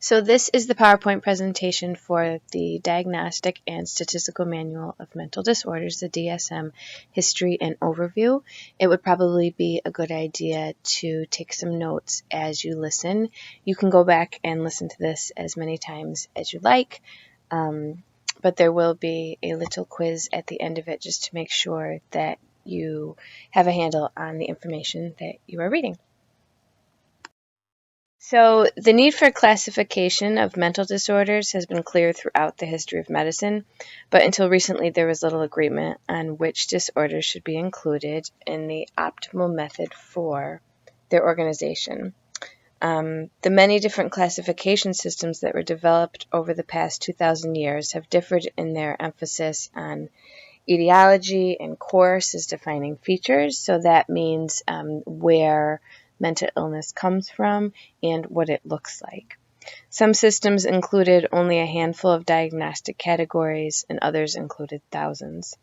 So this is the PowerPoint presentation for the Diagnostic and Statistical Manual of Mental Disorders, the DSM History and Overview. It would probably be a good idea to take some notes as you listen. You can go back and listen to this as many times as you like, but there will be a little quiz at the end of it just to make sure that you have a handle on the information that you are reading. So the need for classification of mental disorders has been clear throughout the history of medicine, but until recently there was little agreement on which disorders should be included in the optimal method for their organization. The many different classification systems that were developed over the past 2,000 years have differed in their emphasis on etiology and course as defining features, so that means where mental illness comes from and what it looks like. Some systems included only a handful of diagnostic categories, and others included thousands.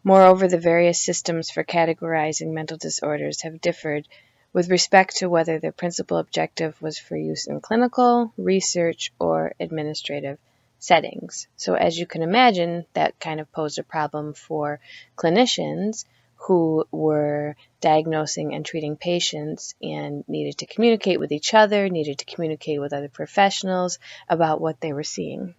Moreover, the various systems for categorizing mental disorders have differed with respect to whether their principal objective was for use in clinical, research, or administrative settings. So as you can imagine, that kind of posed a problem for clinicians who were diagnosing and treating patients and needed to communicate with each other, needed to communicate with other professionals about what they were seeing.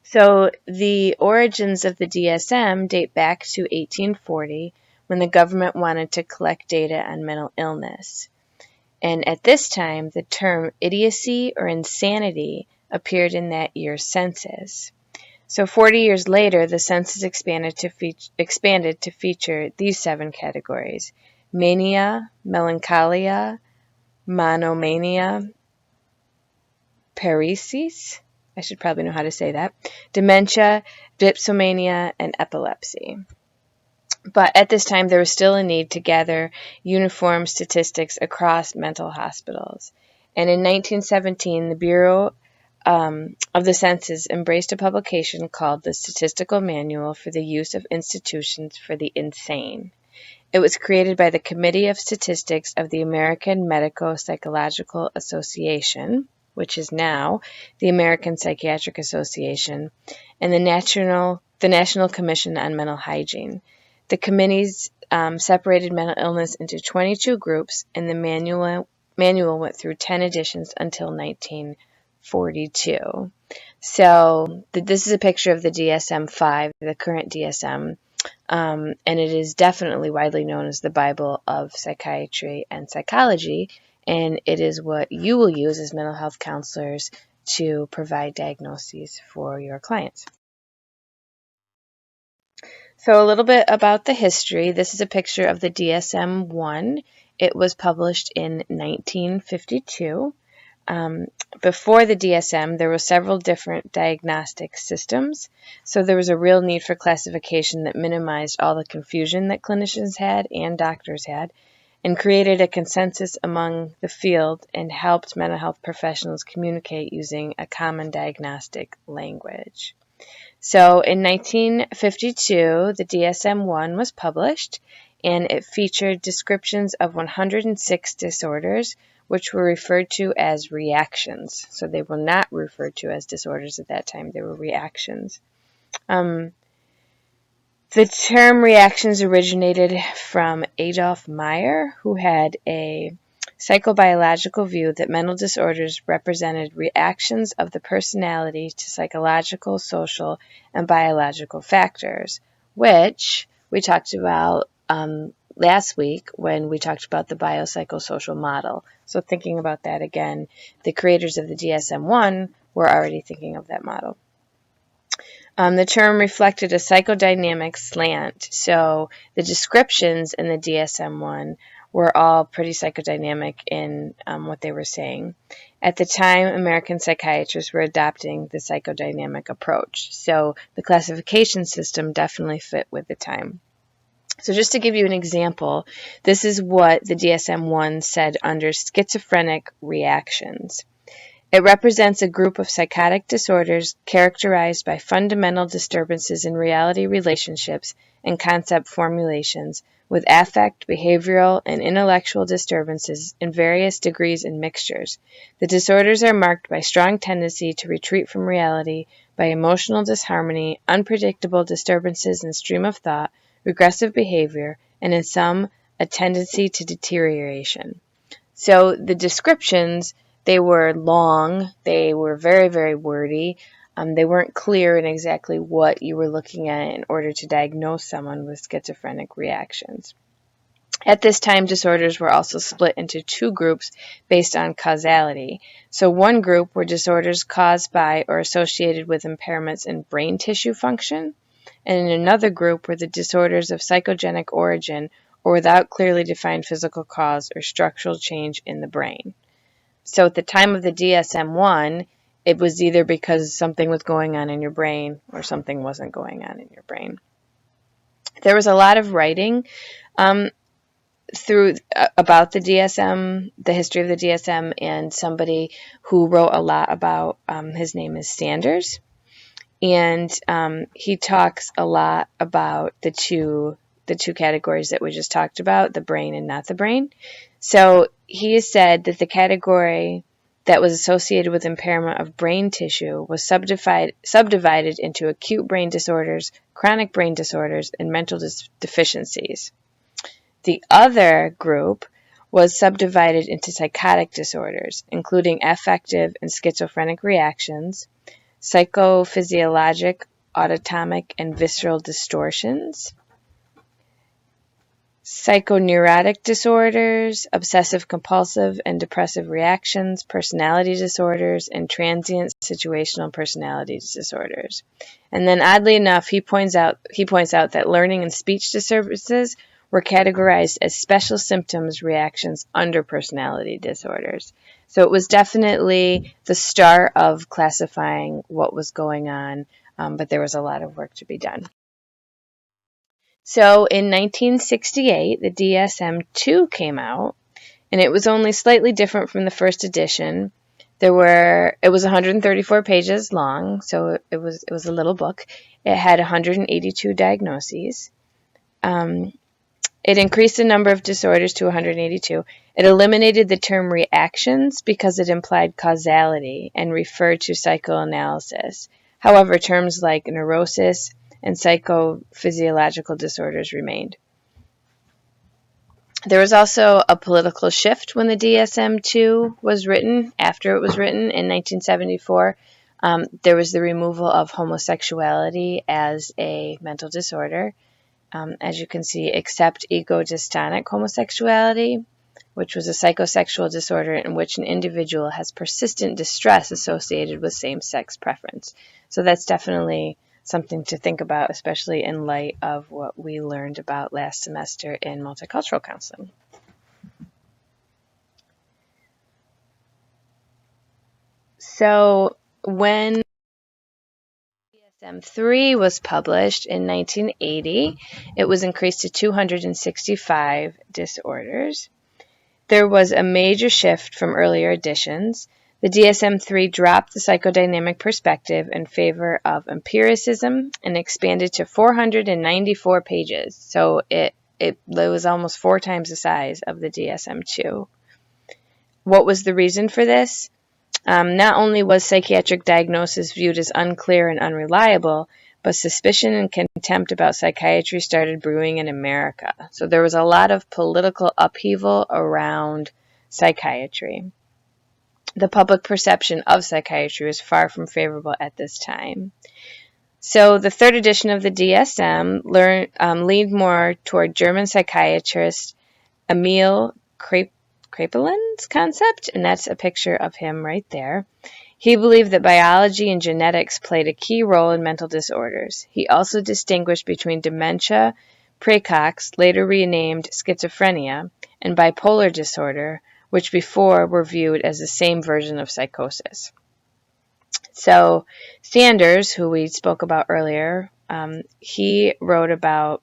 So the origins of the DSM date back to 1840, when the government wanted to collect data on mental illness. And at this time, the term idiocy or insanity appeared in that year's census. So 40 years later, the census expanded to feature these 7 categories: mania, melancholia, monomania, paresis, I should probably know how to say that, dementia, dipsomania, and epilepsy. But at this time, there was still a need to gather uniform statistics across mental hospitals. And in 1917, the Bureau of the Census embraced a publication called the Statistical Manual for the Use of Institutions for the Insane. It was created by the Committee of Statistics of the American Medico-Psychological Association, which is now the American Psychiatric Association, and the National Commission on Mental Hygiene. The committees separated mental illness into 22 groups, and the manual went through 10 editions until 1942. So this is a picture of the DSM-5, the current DSM, and it is definitely widely known as the Bible of psychiatry and psychology, and it is what you will use as mental health counselors to provide diagnoses for your clients. So a little bit about the history. This is a picture of the DSM-1. It was published in 1952. Before the DSM, there were several different diagnostic systems, so there was a real need for classification that minimized all the confusion that clinicians had and doctors had, and created a consensus among the field and helped mental health professionals communicate using a common diagnostic language. So in 1952, the DSM-1 was published, and it featured descriptions of 106 disorders, which were referred to as reactions. So they were not referred to as disorders at that time. They were reactions. The term reactions originated from Adolf Meyer, who had a psychobiological view that mental disorders represented reactions of the personality to psychological, social, and biological factors, which we talked about last week when we talked about the biopsychosocial model. So thinking about that again, the creators of the DSM-1 were already thinking of that model. The term reflected a psychodynamic slant, so the descriptions in the DSM-1 were all pretty psychodynamic in what they were saying. At the time, American psychiatrists were adopting the psychodynamic approach, so the classification system definitely fit with the time. So just to give you an example, this is what the DSM-1 said under schizophrenic reactions. It represents a group of psychotic disorders characterized by fundamental disturbances in reality relationships and concept formulations with affect, behavioral, and intellectual disturbances in various degrees and mixtures. The disorders are marked by strong tendency to retreat from reality, by emotional disharmony, unpredictable disturbances in stream of thought, regressive behavior, and in some, a tendency to deterioration. So the descriptions, they were long, they were very, very wordy. They weren't clear in exactly what you were looking at in order to diagnose someone with schizophrenic reactions. At this time, disorders were also split into two groups based on causality. So one group were disorders caused by or associated with impairments in brain tissue function, and in another group were the disorders of psychogenic origin or without clearly defined physical cause or structural change in the brain. So at the time of the DSM-1, it was either because something was going on in your brain or something wasn't going on in your brain. There was a lot of writing about the DSM, the history of the DSM, and somebody who wrote a lot about, his name is Sanders, and he talks a lot about the two categories that we just talked about, the brain and not the brain. So he said that the category that was associated with impairment of brain tissue was subdivided into acute brain disorders, chronic brain disorders, and mental deficiencies. The other group was subdivided into psychotic disorders, including affective and schizophrenic reactions, psychophysiologic, autonomic, and visceral distortions, psychoneurotic disorders, obsessive-compulsive and depressive reactions, personality disorders, and transient situational personality disorders. And then, oddly enough, he points out that learning and speech disturbances were categorized as special symptoms reactions under personality disorders. So it was definitely the start of classifying what was going on, but there was a lot of work to be done. So in 1968, the DSM-2 came out, and it was only slightly different from the first edition. It was 134 pages long, so it was a little book. It had 182 diagnoses. It increased the number of disorders to 182. It eliminated the term reactions because it implied causality and referred to psychoanalysis. However, terms like neurosis and psychophysiological disorders remained. There was also a political shift when the DSM-2 was written. After it was written in 1974, there was the removal of homosexuality as a mental disorder. As you can see, except ego-dystonic homosexuality, which was a psychosexual disorder in which an individual has persistent distress associated with same-sex preference. So that's definitely something to think about, especially in light of what we learned about last semester in multicultural counseling. So when DSM-3 was published in 1980, it was increased to 265 disorders. There was a major shift from earlier editions. The DSM-3 dropped the psychodynamic perspective in favor of empiricism and expanded to 494 pages. So it was almost 4 times the size of the DSM-2. What was the reason for this? Not only was psychiatric diagnosis viewed as unclear and unreliable, but suspicion and contempt about psychiatry started brewing in America. So there was a lot of political upheaval around psychiatry. The public perception of psychiatry was far from favorable at this time. So the third edition of the DSM leaned more toward German psychiatrist Emil Kraepelin's concept, and that's a picture of him right there. He believed that biology and genetics played a key role in mental disorders. He also distinguished between dementia praecox, later renamed schizophrenia, and bipolar disorder, which before were viewed as the same version of psychosis. So Sanders, who we spoke about earlier, he wrote about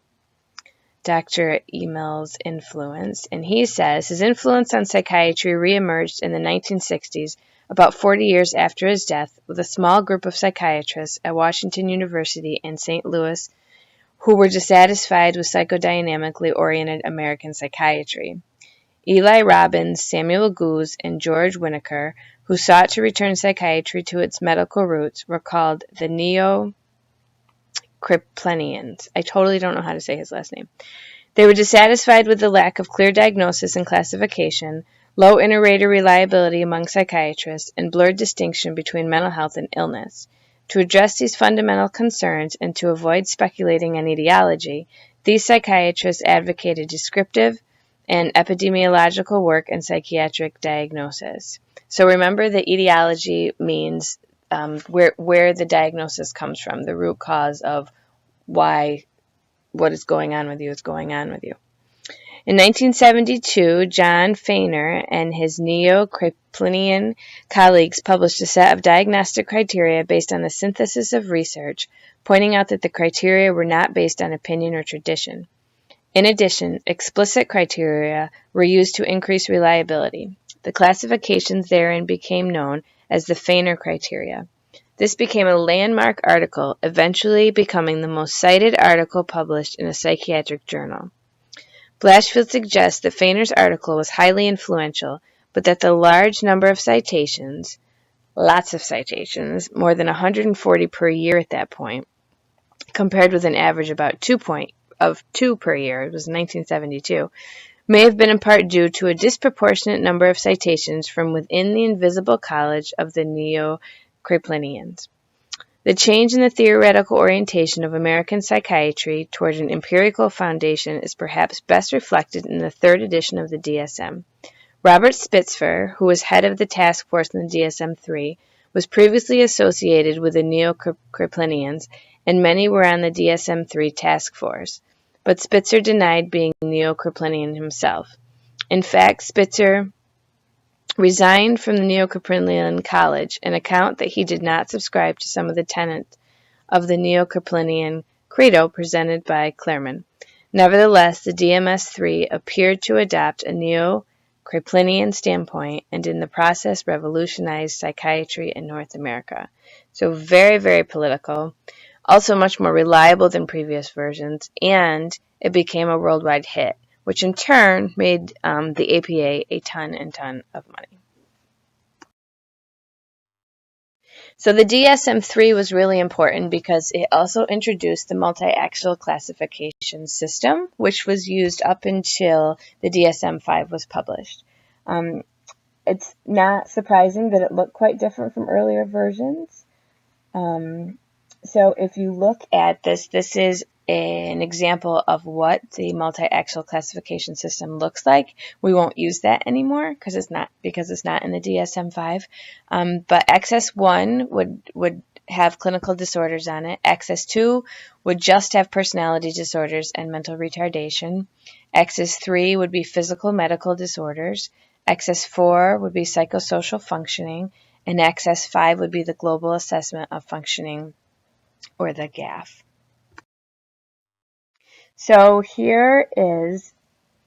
Dr. Emil's influence, and he says his influence on psychiatry reemerged in the 1960s, about 40 years after his death, with a small group of psychiatrists at Washington University in St. Louis who were dissatisfied with psychodynamically oriented American psychiatry. Eli Robbins, Samuel Goose, and George Winnaker, who sought to return psychiatry to its medical roots, were called the Neo-Kraepelinians. I totally don't know how to say his last name. They were dissatisfied with the lack of clear diagnosis and classification, low inter-rater reliability among psychiatrists, and blurred distinction between mental health and illness. To address these fundamental concerns and to avoid speculating on etiology, these psychiatrists advocated descriptive and epidemiological work and psychiatric diagnosis. So remember that etiology means where the diagnosis comes from, the root cause of why what is going on with you is going on with you. In 1972, John Feiner and his Neo-Kraepelinian colleagues published a set of diagnostic criteria based on the synthesis of research, pointing out that the criteria were not based on opinion or tradition. In addition, explicit criteria were used to increase reliability. The classifications therein became known as the Feiner criteria. This became a landmark article, eventually becoming the most cited article published in a psychiatric journal. Blatchfield suggests that Feiner's article was highly influential, but that the large number of citations, lots of citations, more than 140 per year at that point, compared with an average about 2 per year, it was 1972, may have been in part due to a disproportionate number of citations from within the invisible college of the Neo-Kraepelinians. The change in the theoretical orientation of American psychiatry toward an empirical foundation is perhaps best reflected in the third edition of the DSM. Robert Spitzer, who was head of the task force in the DSM-3, was previously associated with the Neo-Kraepelinians, and many were on the DSM-3 task force. But Spitzer denied being Neo-Kraepelinian himself. In fact, Spitzer resigned from the Neo-Kraepelinian College, an account that he did not subscribe to some of the tenets of the Neo-Kraepelinian credo presented by Klerman. Nevertheless, the DSM-3 appeared to adopt a Neo-Kraepelinian standpoint and in the process revolutionized psychiatry in North America. So very, very political, also much more reliable than previous versions, and it became a worldwide hit, which in turn made the APA a ton and ton of money. So the DSM-3 was really important because it also introduced the multiaxial classification system, which was used up until the DSM-5 was published. It's not surprising that it looked quite different from earlier versions. So if you look at this, this is an example of what the multi-axial classification system looks like. We won't use that anymore because it's not in the DSM-5. But XS1 would have clinical disorders on it. XS2 would just have personality disorders and mental retardation. XS3 would be physical medical disorders. XS4 would be psychosocial functioning. And XS5 would be the global assessment of functioning, or the GAF. So here is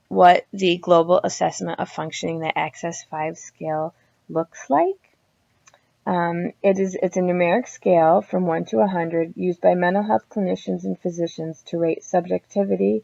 what the global assessment of functioning, the XS5 scale, looks like. It's a numeric scale from 1 to 100 used by mental health clinicians and physicians to rate subjectively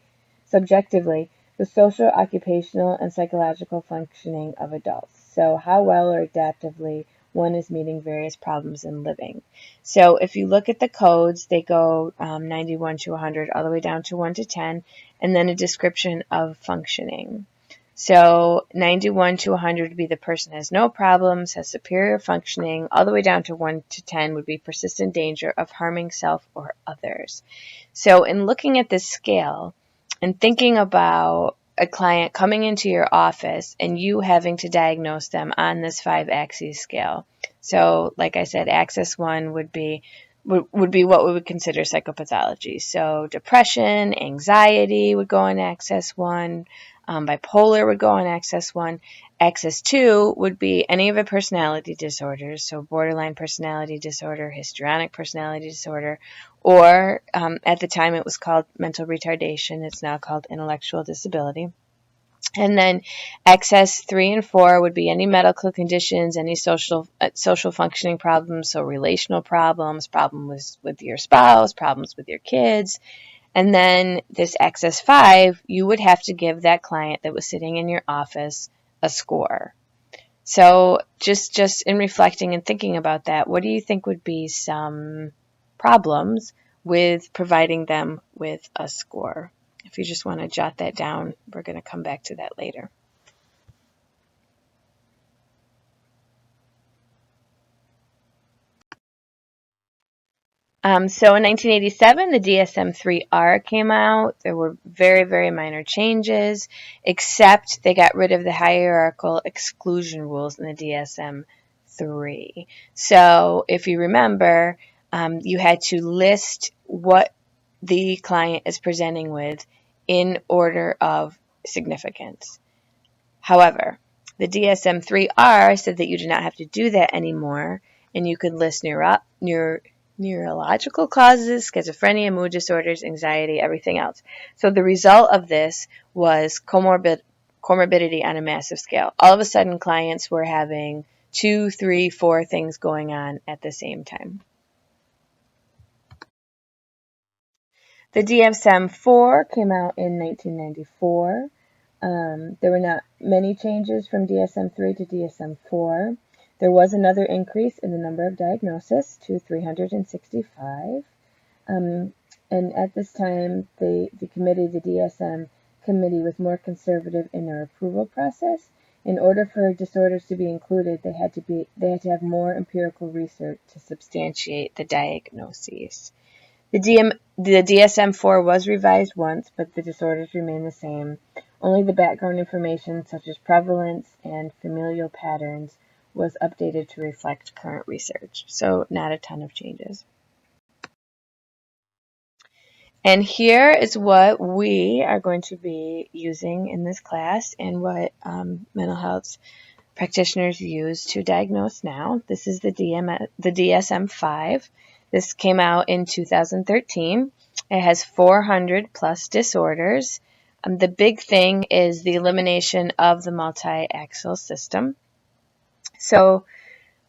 the social, occupational, and psychological functioning of adults. So how well or adaptively one is meeting various problems in living. So if you look at the codes, they go 91 to 100 all the way down to 1 to 10, and then a description of functioning. So 91 to 100 would be the person has no problems, has superior functioning, all the way down to 1 to 10 would be persistent danger of harming self or others. So in looking at this scale and thinking about a client coming into your office and you having to diagnose them on this 5-axis scale. So like I said, axis 1 would be what we would consider psychopathology. So depression, anxiety would go in axis 1, bipolar would go in axis 1. Axis 2 would be any of the personality disorders, so borderline personality disorder, histrionic personality disorder, or at the time it was called mental retardation. It's now called intellectual disability. And then axis 3 and 4 would be any medical conditions, any social functioning problems, so relational problems, problems with your spouse, problems with your kids. And then this Access 5, you would have to give that client that was sitting in your office a score. So just in reflecting and thinking about that, what do you think would be some problems with providing them with a score? If you just want to jot that down, we're going to come back to that later. So in 1987, the DSM-3R came out. There were very, very minor changes, except they got rid of the hierarchical exclusion rules in the DSM-3. So if you remember, you had to list what the client is presenting with in order of significance. However, the DSM-3R said that you do not have to do that anymore, and you could list neurological causes, schizophrenia, mood disorders, anxiety, everything else. So the result of this was comorbidity on a massive scale. All of a sudden, clients were having 2, 3, 4 things going on at the same time. The DSM-4 came out in 1994. There were not many changes from DSM-3 to DSM-4. There was another increase in the number of diagnoses to 365. And at this time, the DSM committee, was more conservative in their approval process. In order for disorders to be included, they had to have more empirical research to substantiate the diagnoses. The DSM-4 was revised once, but the disorders remain the same. Only the background information, such as prevalence and familial patterns, was updated to reflect current research. So not a ton of changes. And here is what we are going to be using in this class and what mental health practitioners use to diagnose now. This is the DSM-5. This came out in 2013. It has 400 plus disorders. The big thing is the elimination of the multiaxial system. So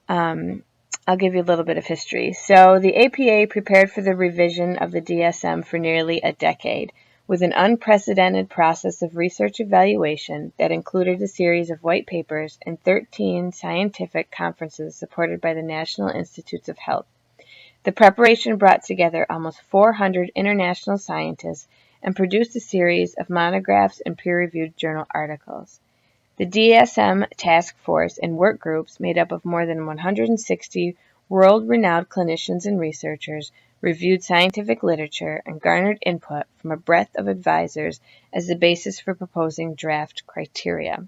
I'll give you a little bit of history. So the APA prepared for the revision of the DSM for nearly a decade, with an unprecedented process of research evaluation that included a series of white papers and 13 scientific conferences supported by the National Institutes of Health. The preparation brought together almost 400 international scientists and produced a series of monographs and peer-reviewed journal articles. The DSM task force and work groups, made up of more than 160 world-renowned clinicians and researchers, reviewed scientific literature and garnered input from a breadth of advisors as the basis for proposing draft criteria.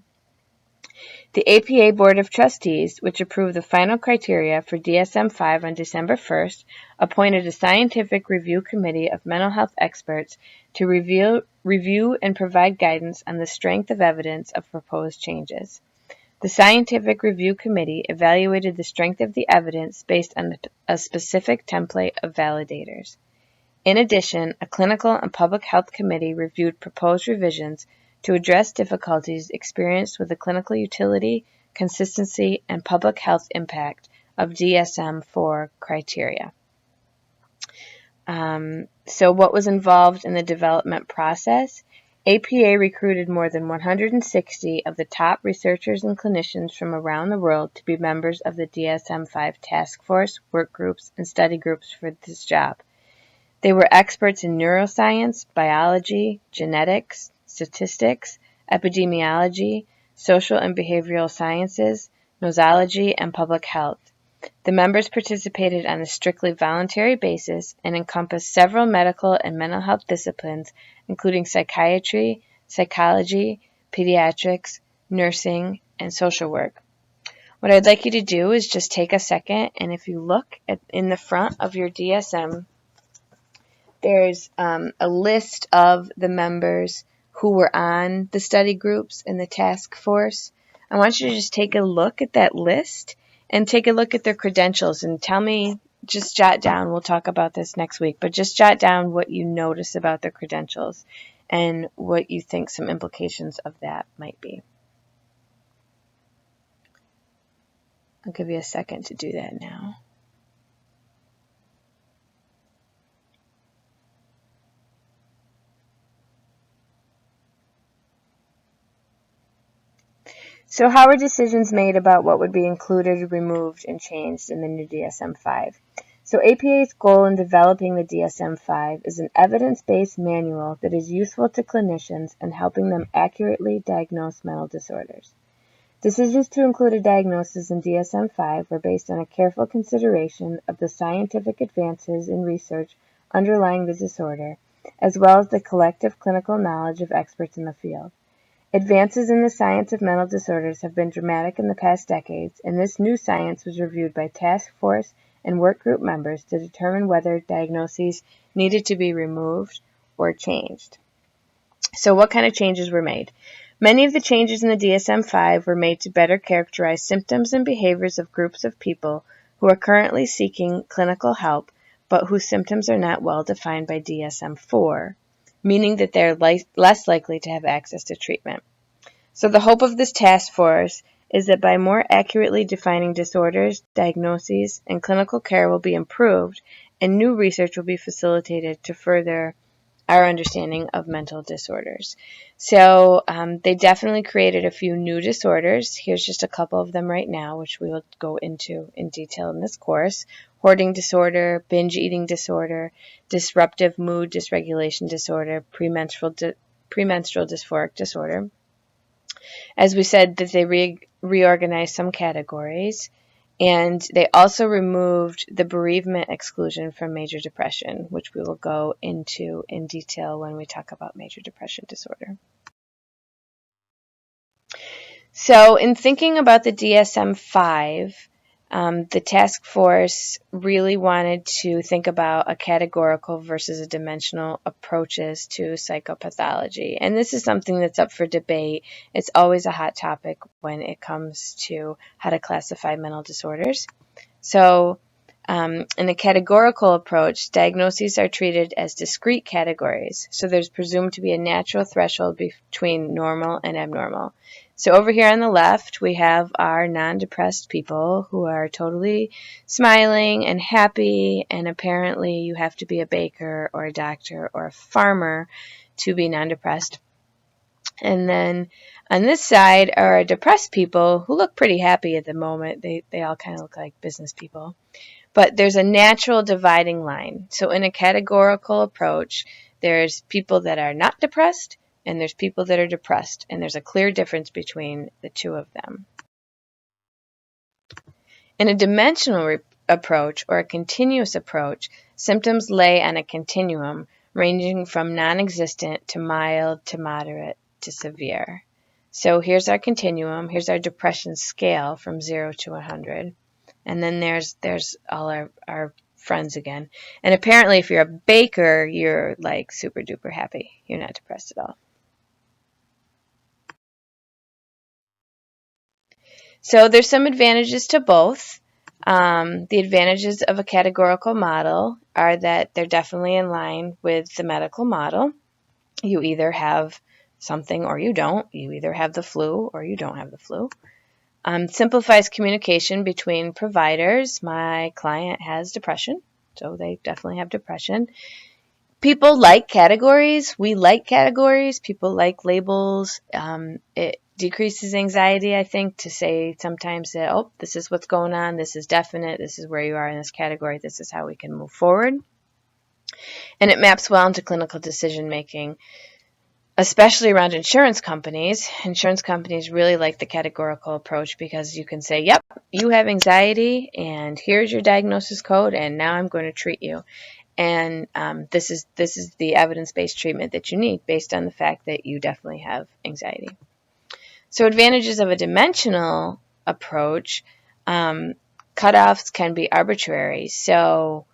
The APA Board of Trustees, which approved the final criteria for DSM-5 on December 1st, appointed a scientific review committee of mental health experts to review and provide guidance on the strength of evidence of proposed changes. The scientific review committee evaluated the strength of the evidence based on a specific template of validators. In addition, a clinical and public health committee reviewed proposed revisions to address difficulties experienced with the clinical utility, consistency, and public health impact of DSM-4 criteria. So what was involved in the development process? APA recruited more than 160 of the top researchers and clinicians from around the world to be members of the DSM-5 task force, work groups, and study groups for this job. They were experts in neuroscience, biology, genetics, statistics, epidemiology, social and behavioral sciences, nosology, and public health. The members participated on a strictly voluntary basis and encompassed several medical and mental health disciplines, including psychiatry, psychology, pediatrics, nursing, and social work. What I'd like you to do is just take a second, and if you look in the front of your DSM, there's a list of the members who were on the study groups and the task force. I want you to just take a look at that list and take a look at their credentials and tell me, just jot down, we'll talk about this next week, but just jot down what you notice about their credentials and what you think some implications of that might be. I'll give you a second to do that now. So how are decisions made about what would be included, removed, and changed in the new DSM-5? So APA's goal in developing the DSM-5 is an evidence-based manual that is useful to clinicians in helping them accurately diagnose mental disorders. Decisions to include a diagnosis in DSM-5 were based on a careful consideration of the scientific advances in research underlying the disorder, as well as the collective clinical knowledge of experts in the field. Advances in the science of mental disorders have been dramatic in the past decades, and this new science was reviewed by task force and work group members to determine whether diagnoses needed to be removed or changed. So what kind of changes were made? Many of the changes in the DSM-5 were made to better characterize symptoms and behaviors of groups of people who are currently seeking clinical help, but whose symptoms are not well defined by DSM-4, meaning that they're less likely to have access to treatment. So the hope of this task force is that by more accurately defining disorders, diagnoses, and clinical care will be improved, and new research will be facilitated to further our understanding of mental disorders. So they definitely created a few new disorders. Here's just a couple of them right now, which we will go into in detail in this course. Hoarding disorder, binge eating disorder, disruptive mood dysregulation disorder, premenstrual dysphoric disorder. As we said, that they reorganized some categories. And they also removed the bereavement exclusion from major depression, which we will go into in detail when we talk about major depression disorder. So in thinking about the DSM-5, the task force really wanted to think about a categorical versus a dimensional approaches to psychopathology. And this is something that's up for debate. It's always a hot topic when it comes to how to classify mental disorders. So in a categorical approach, diagnoses are treated as discrete categories. So there's presumed to be a natural threshold between normal and abnormal. So over here on the left, we have our non-depressed people who are totally smiling and happy, and apparently you have to be a baker or a doctor or a farmer to be non-depressed. And then on this side are our depressed people who look pretty happy at the moment. They all kind of look like business people. But there's a natural dividing line. So in a categorical approach, there's people that are not depressed, and there's people that are depressed, and there's a clear difference between the two of them. In a dimensional approach or a continuous approach, symptoms lay on a continuum ranging from non-existent to mild to moderate to severe. So here's our continuum. Here's our depression scale from 0 to 100. And then there's all our friends again. And apparently if you're a baker, you're like super duper happy. You're not depressed at all. So there's some advantages to both. The advantages of a categorical model are that they're definitely in line with the medical model. You either have something or you don't. You either have the flu or you don't have the flu. Simplifies communication between providers. My client has depression, so they definitely have depression. People like categories. We like categories. People like labels. It decreases anxiety, I think, to say sometimes that, oh, this is what's going on. This is definite. This is where you are in this category. This is how we can move forward. And it maps well into clinical decision making, especially around insurance companies. Insurance companies really like the categorical approach because you can say, yep, you have anxiety, and here's your diagnosis code, and now I'm going to treat you. And this is the evidence-based treatment that you need based on the fact that you definitely have anxiety. So advantages of a dimensional approach, cutoffs can be arbitrary. So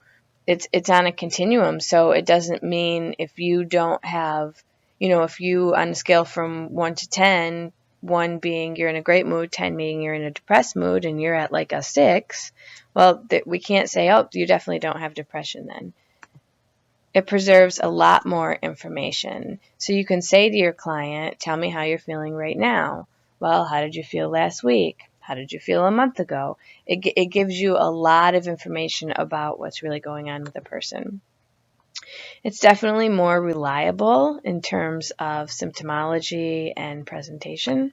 it's on a continuum. So it doesn't mean if you don't have, if you on a scale from 1 to 10, 1 being you're in a great mood, 10 being you're in a depressed mood, and you're at like a 6, well, we can't say, oh, you definitely don't have depression then. It preserves a lot more information. So you can say to your client, tell me how you're feeling right now. Well, how did you feel last week? How did you feel a month ago? It gives you a lot of information about what's really going on with the person. It's definitely more reliable in terms of symptomology and presentation.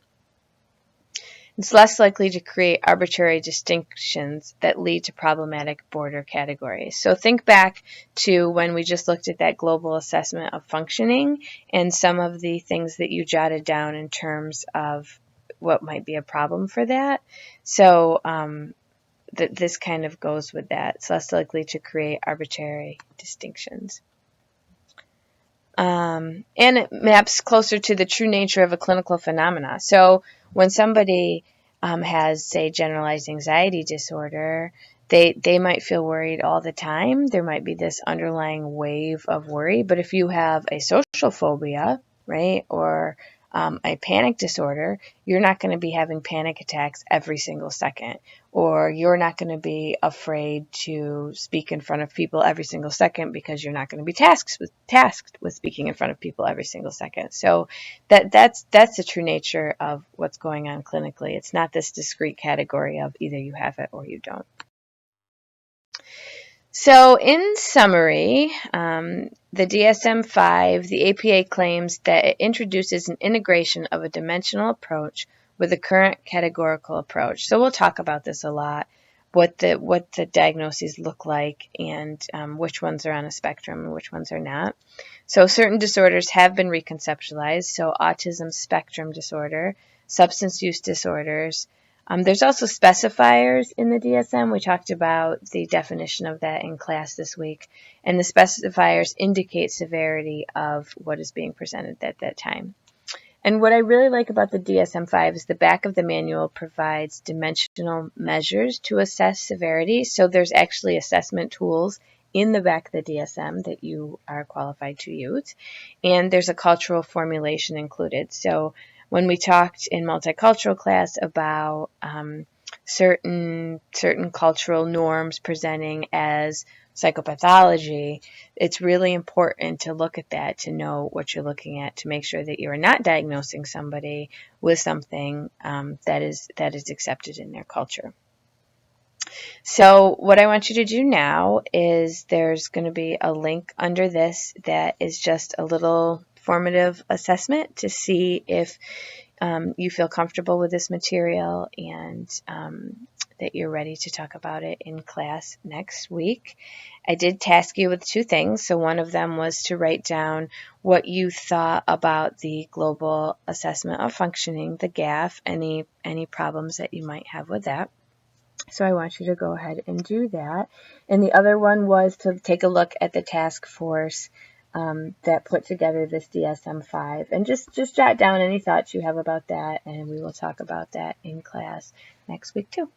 It's less likely to create arbitrary distinctions that lead to problematic border categories. So think back to when we just looked at that global assessment of functioning and some of the things that you jotted down in terms of what might be a problem for that. So this kind of goes with that. It's less likely to create arbitrary distinctions. And it maps closer to the true nature of a clinical phenomena. So when somebody has, say, generalized anxiety disorder, they might feel worried all the time. There might be this underlying wave of worry. But if you have a social phobia, right, or a panic disorder, you're not going to be having panic attacks every single second, or you're not going to be afraid to speak in front of people every single second because you're not going to be tasked with speaking in front of people every single second. So that's the true nature of what's going on clinically. It's not this discrete category of either you have it or you don't. So in summary, the DSM-5, the APA claims that it introduces an integration of a dimensional approach with the current categorical approach. So we'll talk about this a lot, what the diagnoses look like and which ones are on a spectrum and which ones are not. So certain disorders have been reconceptualized, so autism spectrum disorder, substance use disorders. There's also specifiers in the DSM. We talked about the definition of that in class this week. And the specifiers indicate severity of what is being presented at that time. And what I really like about the DSM-5 is the back of the manual provides dimensional measures to assess severity. So there's actually assessment tools in the back of the DSM that you are qualified to use. And there's a cultural formulation included. So when we talked in multicultural class about certain cultural norms presenting as psychopathology, it's really important to look at that, to know what you're looking at, to make sure that you are not diagnosing somebody with something that is accepted in their culture. So what I want you to do now is there's going to be a link under this that is just a little formative assessment to see if you feel comfortable with this material and that you're ready to talk about it in class next week. I did task you with two things. So one of them was to write down what you thought about the global assessment of functioning, the GAF, any problems that you might have with that. So I want you to go ahead and do that. And the other one was to take a look at the task force that put together this DSM-5 and just jot down any thoughts you have about that, and we will talk about that in class next week too.